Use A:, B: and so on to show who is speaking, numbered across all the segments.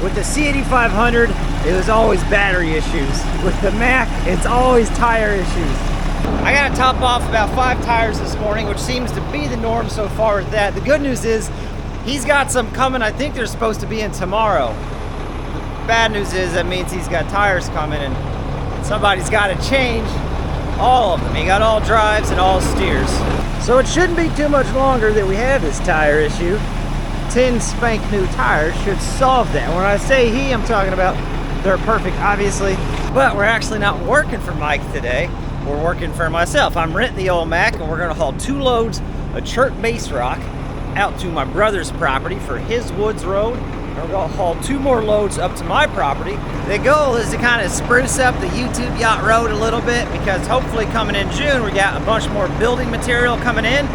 A: With the C8500, it was always battery issues. With the Mack, it's always tire issues. I got to top off about 5 tires this morning, which seems to be the norm so far with that. The good news is he's got some coming. I think they're supposed to be in tomorrow. The bad news is that means he's got tires coming and somebody's got to change all of them. He got all drives and all steers. So it shouldn't be too much longer that we have this tire issue. 10 spank new tires should solve that. When I say he, I'm talking about they're perfect, obviously. But we're actually not working for Mike today. We're working for myself. I'm renting the old Mack and we're gonna haul 2 loads of chert base rock out to my brother's property for his woods road. And we're gonna haul 2 more loads up to my property. The goal is to kind of spruce up the YouTube Yacht Road a little bit because hopefully coming in June, we got a bunch more building material coming in.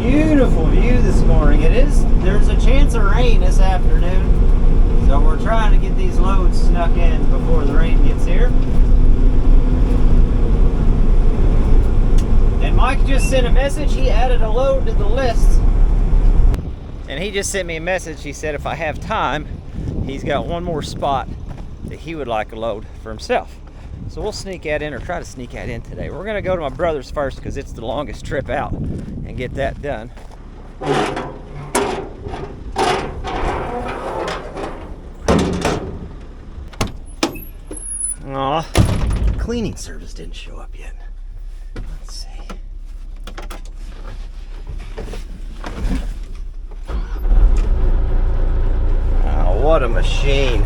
A: Beautiful view this morning. There's a chance of rain this afternoon. So we're trying to get these loads snuck in before the rain gets here. And Mike just sent a message. He added a load to the list. And he just sent me a message. He said if I have time, he's got one more spot that he would like a load for himself. So we'll sneak that in, or try to sneak that in today. We're gonna go to my brother's first because it's the longest trip out, and get that done. Aw, cleaning service didn't show up yet. Let's see. Oh, what a machine.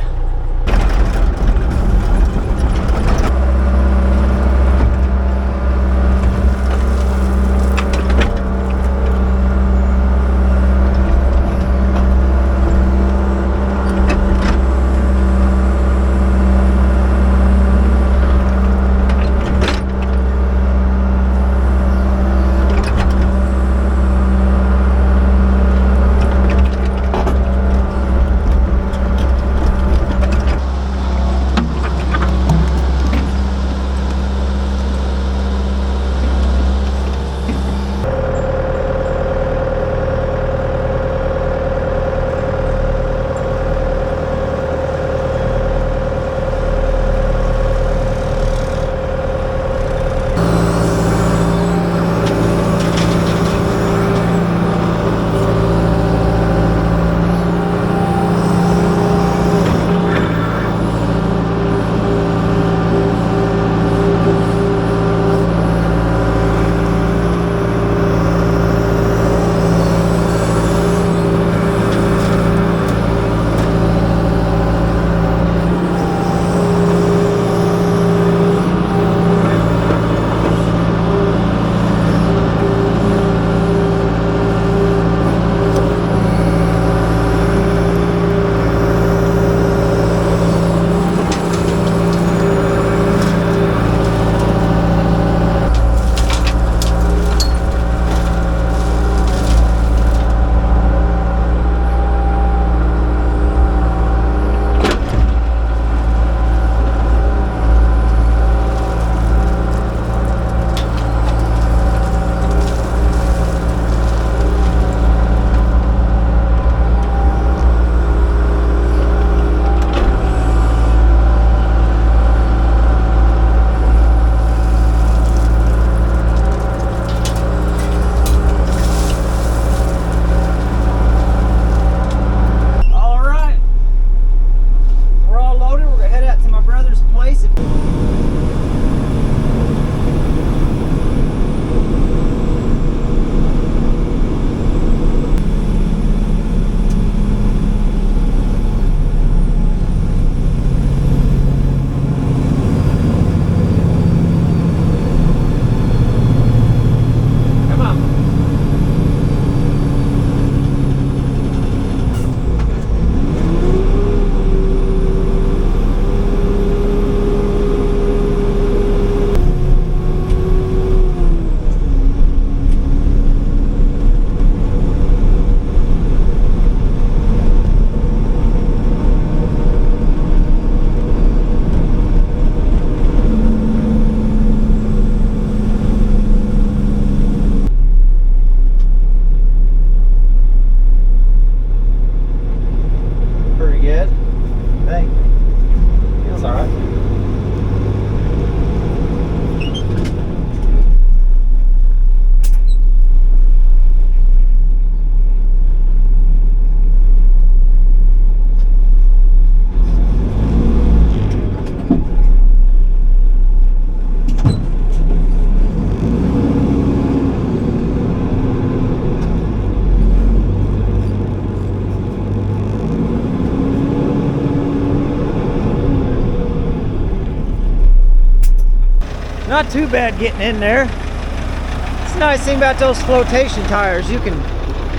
A: Not too bad getting in there. It's the nice thing about those flotation tires. You can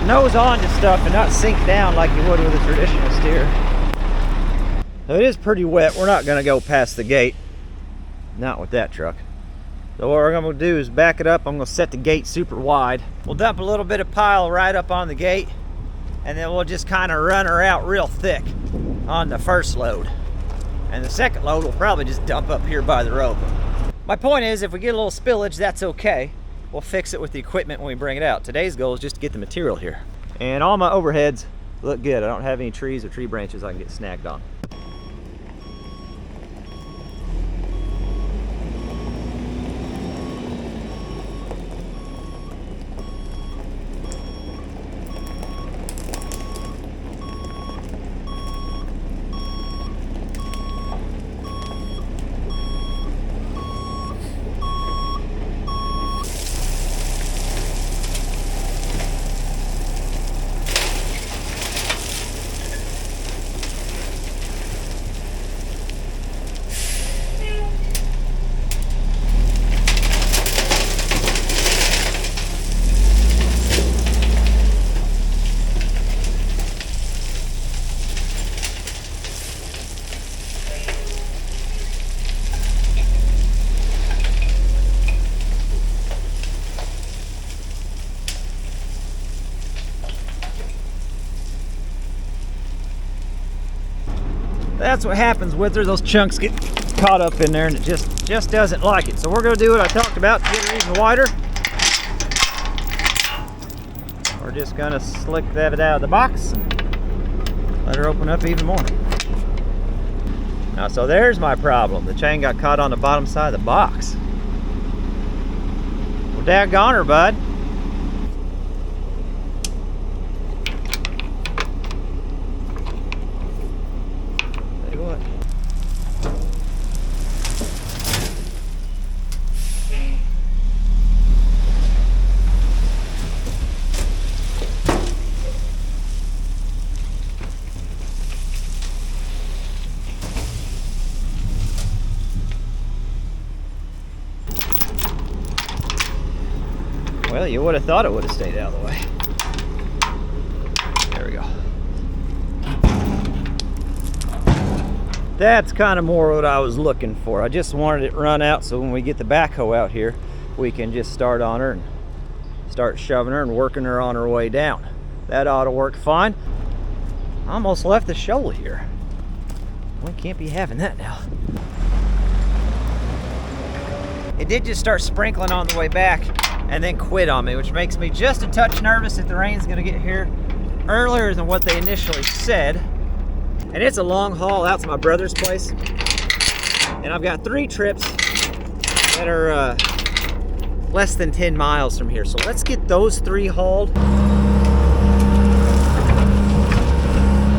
A: nose onto stuff and not sink down like you would with a traditional steer. So it is pretty wet. We're not gonna go past the gate. Not with that truck. So what we're gonna do is back it up. I'm gonna set the gate super wide. We'll dump a little bit of pile right up on the gate, and then we'll just kind of run her out real thick on the first load. And the second load we'll probably just dump up here by the road. My point is, if we get a little spillage, that's okay. We'll fix it with the equipment when we bring it out. Today's goal is just to get the material here. And all my overheads look good. I don't have any trees or tree branches I can get snagged on. That's what happens with her. Those chunks get caught up in there and it just doesn't like it. So we're gonna do what I talked about to get her even wider. We're just gonna slick that out of the box and let her open up even more. Now, so there's my problem. The chain got caught on the bottom side of the box. Well, daggone her, bud. Well, you would have thought it would have stayed out of the way. There we go. That's kind of more what I was looking for. I just wanted it run out so when we get the backhoe out here, we can just start on her and start shoving her and working her on her way down. That ought to work fine. I almost left the shovel here. We can't be having that now. It did just start sprinkling on the way back and then quit on me, which makes me just a touch nervous that the rain's gonna get here earlier than what they initially said. And it's a long haul out to my brother's place. And I've got 3 trips that are less than 10 miles from here. So let's get those 3 hauled.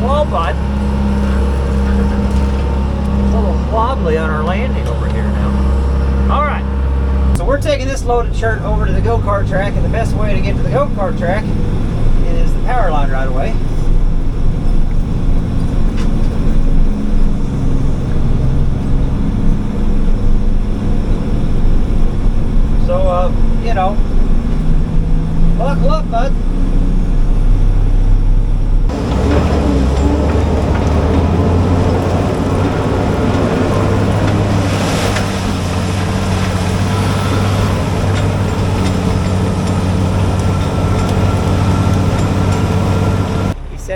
A: Whoa, bud. It's a little wobbly on our landing over here now. All right. So we're taking this loaded shirt over to the go-kart track, and the best way to get to the go-kart track is the power line right away. So, you know, buckle up, bud.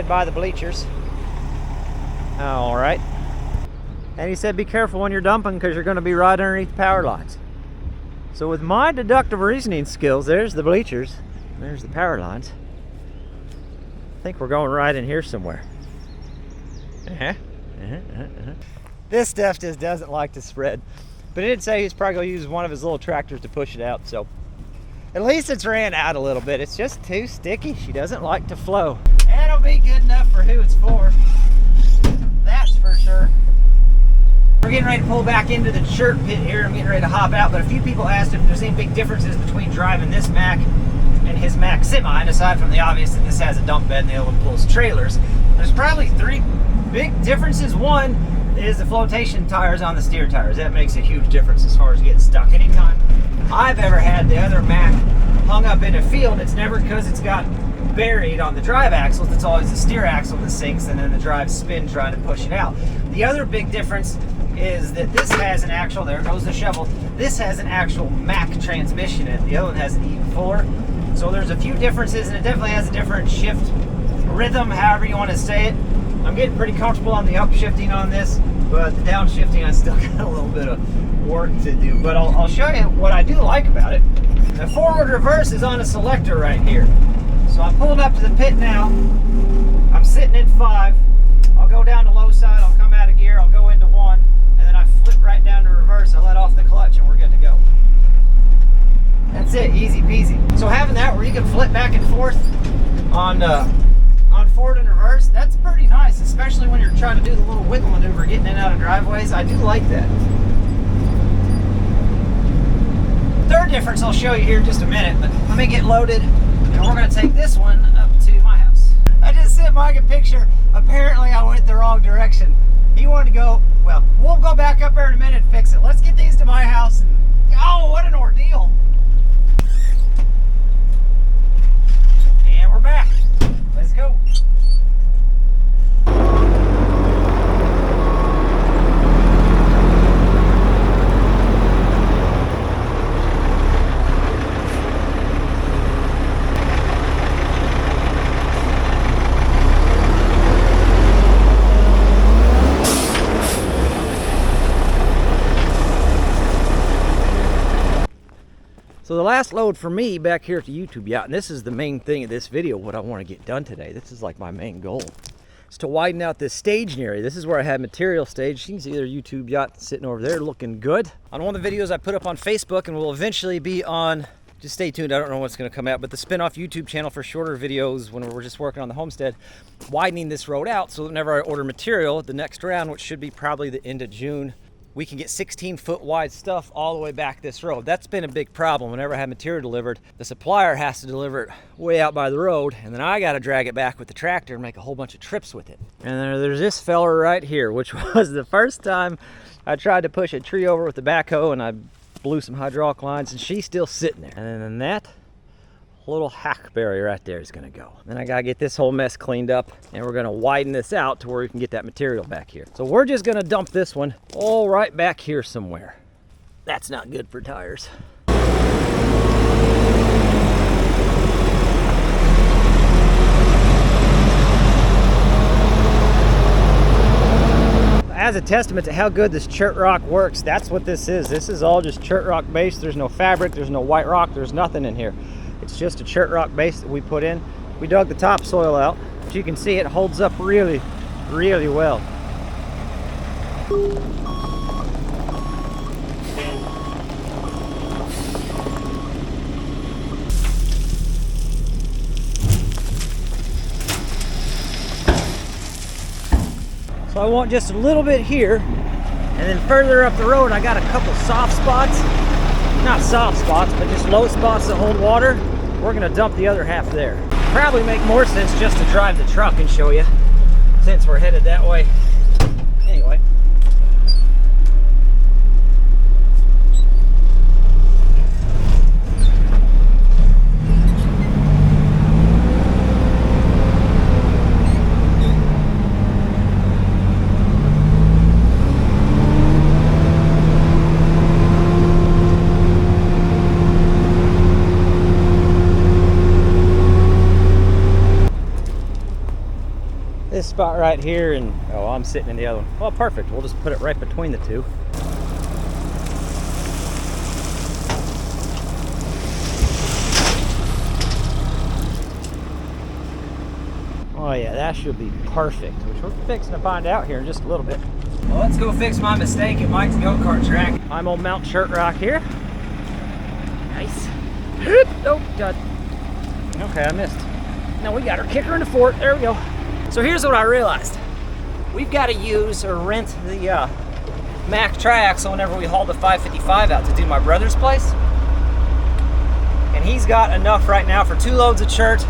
A: By the bleachers. All right. And he said be careful when you're dumping because you're going to be right underneath power lines. So with my deductive reasoning skills, there's the bleachers, there's the power lines. I think we're going right in here somewhere. This stuff just doesn't like to spread. But it did say he's probably going to use one of his little tractors to push it out. So at least it's ran out a little bit. It's just too sticky. She doesn't like to flow. That'll be good enough for who it's for. That's for sure. We're getting ready to pull back into the shirt pit here. I'm getting ready to hop out, but a few people asked if there's any big differences between driving this Mack and his Mack Semi, and aside from the obvious that this has a dump bed and the other one pulls trailers. There's probably 3 big differences. One, is the flotation tires on the steer tires. That makes a huge difference as far as getting stuck. Anytime I've ever had the other Mac hung up in a field, it's never because it's got buried on the drive axles. It's always the steer axle that sinks, and then the drive spin trying to push it out. The other big difference is that this has an actual, there goes the shovel, this has an actual Mac transmission in it. The other one has an E4. So there's a few differences, and it definitely has a different shift rhythm, however you want to say it. I'm getting pretty comfortable on the upshifting on this, but the downshifting I still got a little bit of work to do. But I'll show you what I do like about it. The forward reverse is on a selector right here. So I'm pulling up to the pit now. I'm sitting at 5. I'll go down to low side, I'll come out of gear, I'll go into 1, and then I flip right down to reverse, I let off the clutch, and we're good to go. That's it, easy peasy. So having that where you can flip back and forth on forward and reverse, that's pretty nice, especially when you're trying to do the little wiggle maneuver getting in and out of driveways. I do like that. Third difference I'll show you here in just a minute, but let me get loaded, and we're going to take this one up to my house. I just sent Mike a picture. Apparently I went the wrong direction. He wanted to go, well, we'll go back up there in a minute and fix it. Let's get these to my house. And, oh, what an ordeal. And we're back. Let's go. So the last load for me back here at the YouTube Yacht, and this is the main thing of this video, what I want to get done today. This is like my main goal. Is to widen out this staging area. This is where I had material staged. You can see their YouTube Yacht sitting over there looking good. On one of the videos I put up on Facebook and will eventually be on, just stay tuned, I don't know what's going to come out, but the spin-off YouTube channel for shorter videos when we're just working on the homestead, widening this road out so that whenever I order material, the next round, which should be probably the end of June, we can get 16-foot wide stuff all the way back this road. That's been a big problem. Whenever I have material delivered, the supplier has to deliver it way out by the road, and then I got to drag it back with the tractor and make a whole bunch of trips with it. And then there's this fella right here, which was the first time I tried to push a tree over with the backhoe, and I blew some hydraulic lines, and she's still sitting there. And then that little hackberry right there is gonna go. Then I gotta get this whole mess cleaned up, and we're gonna widen this out to where we can get that material back here. So we're just gonna dump this one all right back here somewhere. That's not good for tires. As a testament to how good this chert rock works, that's what this is. This is all just chert rock base. There's no fabric, there's no white rock, there's nothing in here. It's just a chert rock base that we put in. We dug the topsoil out. As you can see, it holds up really, really well. So I want just a little bit here, and then further up the road I got a couple soft spots. Not soft spots, but just low spots that hold water. We're gonna dump the other half there. Probably make more sense just to drive the truck and show you, since we're headed that way. Anyway. This spot right here, and oh, I'm sitting in the other one. Well, perfect. We'll just put it right between the two. Oh yeah, that should be perfect, which we're fixing to find out here in just a little bit. Well, let's go fix my mistake at Mike's go-kart track. I'm on Mount Chert Rock here. Nice. Oh, God. Okay, I missed. Now we got our kicker in the fort. There we go. So here's what I realized. We've got to use or rent the Mack triaxle whenever we haul the 555 out to do my brother's place. And he's got enough right now for 2 loads of chert,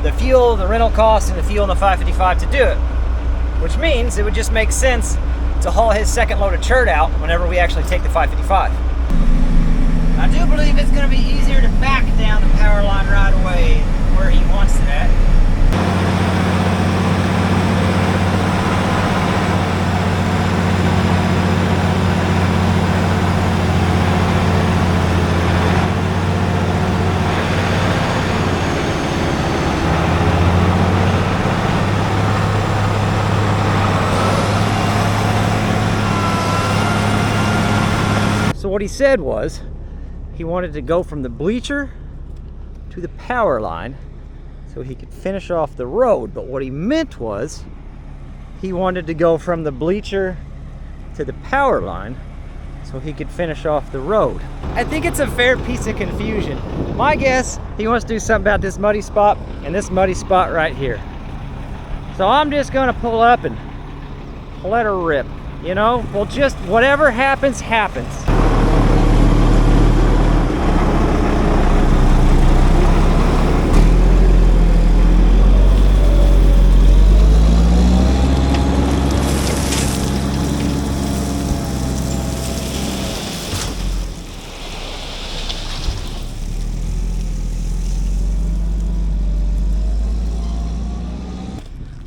A: the fuel, the rental cost, and the fuel in the 555 to do it. Which means it would just make sense to haul his second load of chert out whenever we actually take the 555. I do believe it's going to be easier to back down the power line right away where he wants it at. So what he said was he wanted to go from the bleacher to the power line so he could finish off the road. But what he meant was he wanted to go from the bleacher to the power line so he could finish off the road. I think it's a fair piece of confusion. My guess, he wants to do something about this muddy spot and this muddy spot right here. So I'm just gonna pull up and let her rip. You know, well, just whatever happens, happens.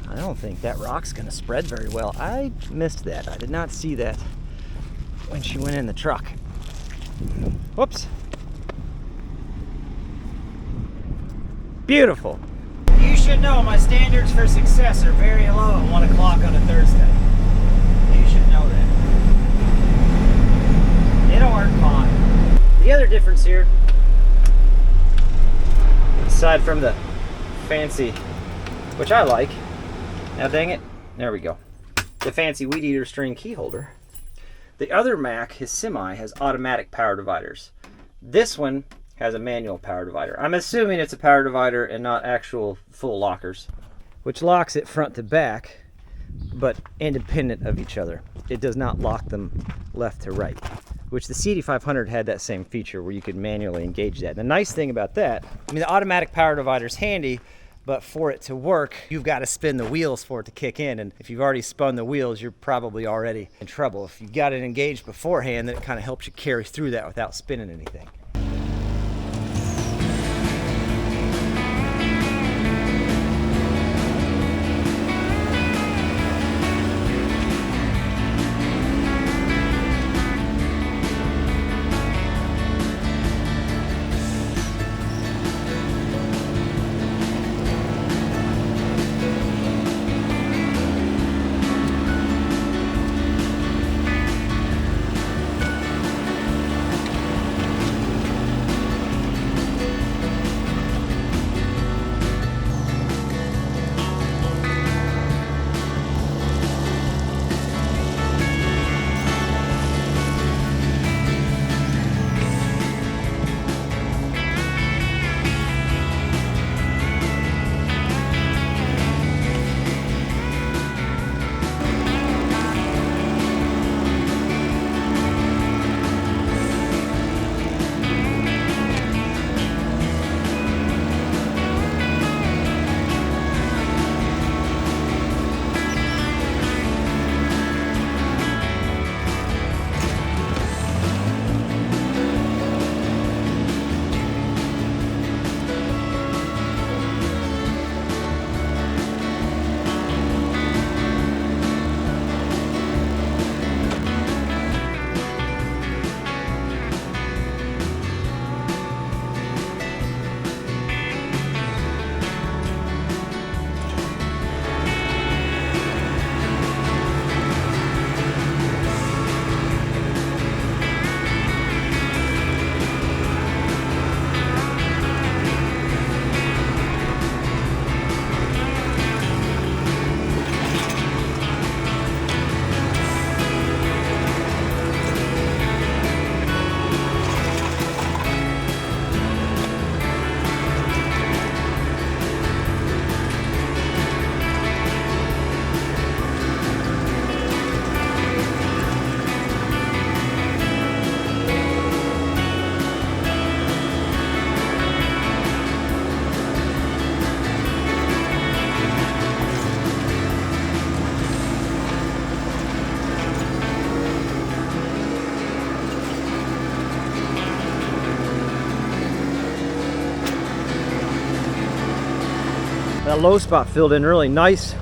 A: I don't think that rock's gonna spread very well. I missed that. I did not see that when she went in the truck. Whoops. Beautiful. You should know my standards for success are very low at 1 o'clock on a Thursday. You should know that. It'll work fine. The other difference here, aside from the fancy, which I like, now dang it, there we go, the fancy weed eater string key holder. The other Mac, his Semi, has automatic power dividers. This one has a manual power divider. I'm assuming it's a power divider and not actual full lockers, which locks it front to back, but independent of each other. It does not lock them left to right, which the CD500 had that same feature where you could manually engage that. And the nice thing about that, I mean, the automatic power divider is handy, but for it to work, you've got to spin the wheels for it to kick in. And if you've already spun the wheels, you're probably already in trouble. If you got it engaged beforehand, then it kind of helps you carry through that without spinning anything. That low spot filled in really nice.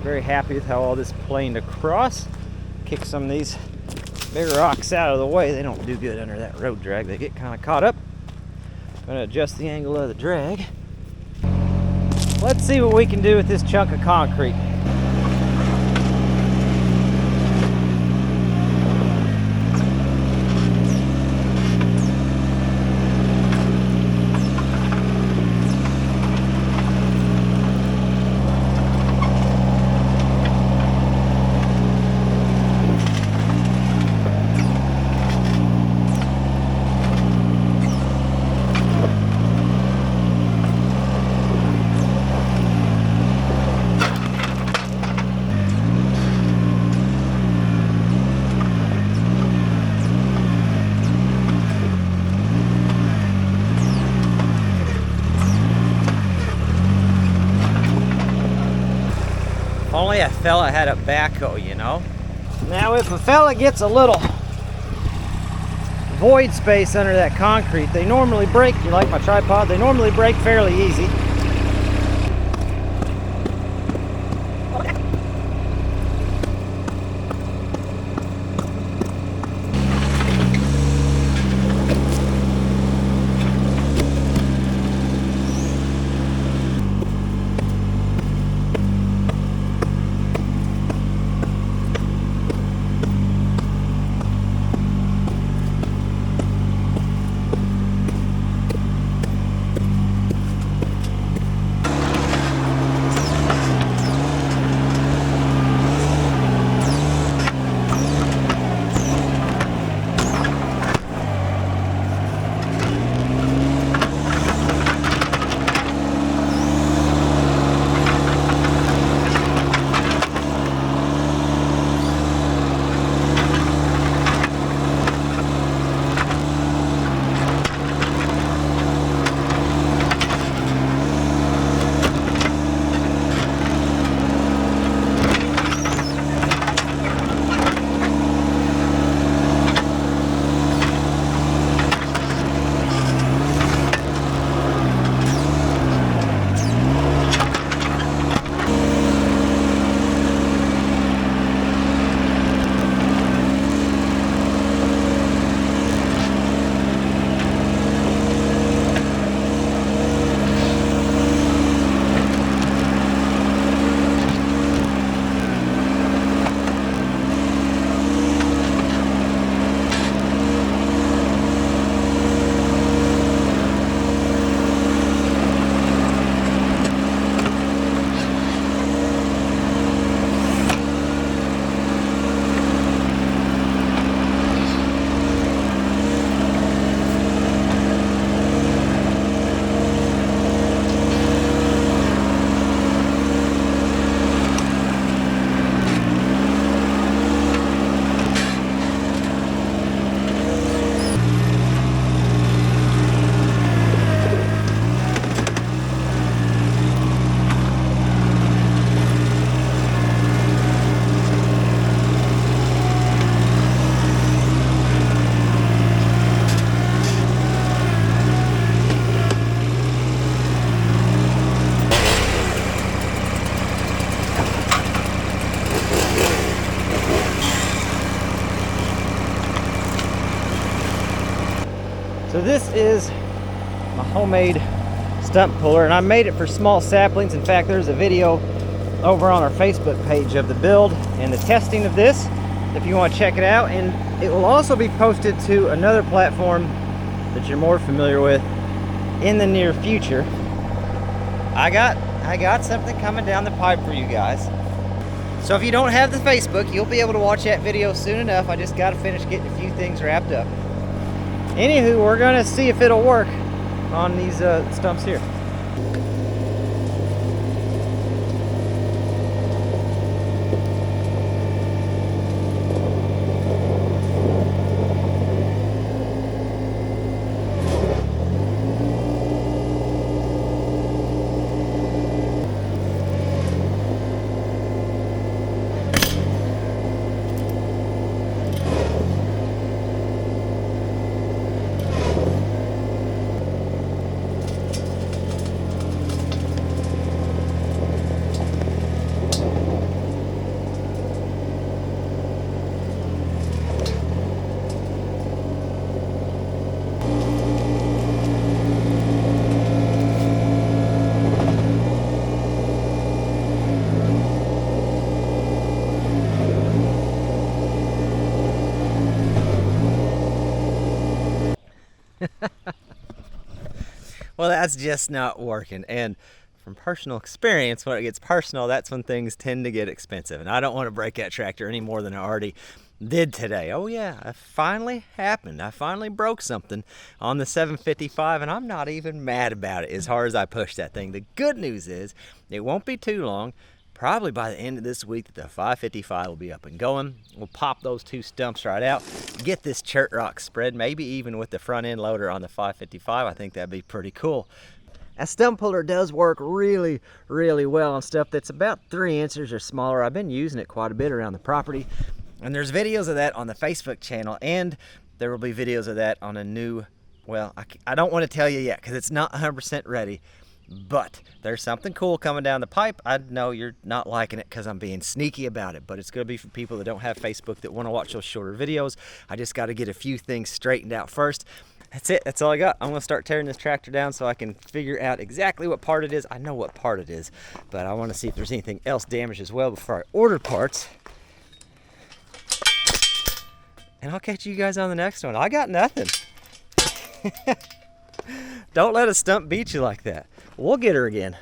A: Very happy with how all this planed across. Kick some of these bigger rocks out of the way. They don't do good under that road drag. They get kind of caught up. I'm going to adjust the angle of the drag. Let's see what we can do with this chunk of concrete. Only a fella had a backhoe, you know. Now if a fella gets a little void space under that concrete, they normally break. You like my tripod? They normally break fairly easy. So this is my homemade stump puller, and I made it for small saplings. In fact, there's a video over on our Facebook page of the build and the testing of this if you want to check it out, and it will also be posted to another platform that you're more familiar with in the near future. I got something coming down the pipe for you guys. So if you don't have the Facebook, you'll be able to watch that video soon enough. I just got to finish getting a few things wrapped up. Anywho, we're gonna see if it'll work on these stumps here. Well, that's just not working. And from personal experience, when it gets personal, that's when things tend to get expensive. And I don't want to break that tractor any more than I already did today. Oh yeah, it finally happened. I finally broke something on the 755, and I'm not even mad about it as hard as I pushed that thing. The good news is it won't be too long, probably by the end of this week, that the 555 will be up and going. We'll pop those 2 stumps right out, get this chert rock spread, maybe even with the front end loader on the 555. I think that'd be pretty cool. A stump puller does work really, really well on stuff that's about 3 inches or smaller. I've been using it quite a bit around the property. And there's videos of that on the Facebook channel, and there will be videos of that on a new, well, I don't want to tell you yet because it's not 100% ready, but there's something cool coming down the pipe. I know you're not liking it because I'm being sneaky about it, but it's going to be for people that don't have Facebook that want to watch those shorter videos. I just got to get a few things straightened out first. That's it. That's all I got. I'm going to start tearing this tractor down so I can figure out exactly what part it is. I know what part it is, but I want to see if there's anything else damaged as well before I order parts. And I'll catch you guys on the next one. I got nothing. Don't let a stump beat you like that. We'll get her again.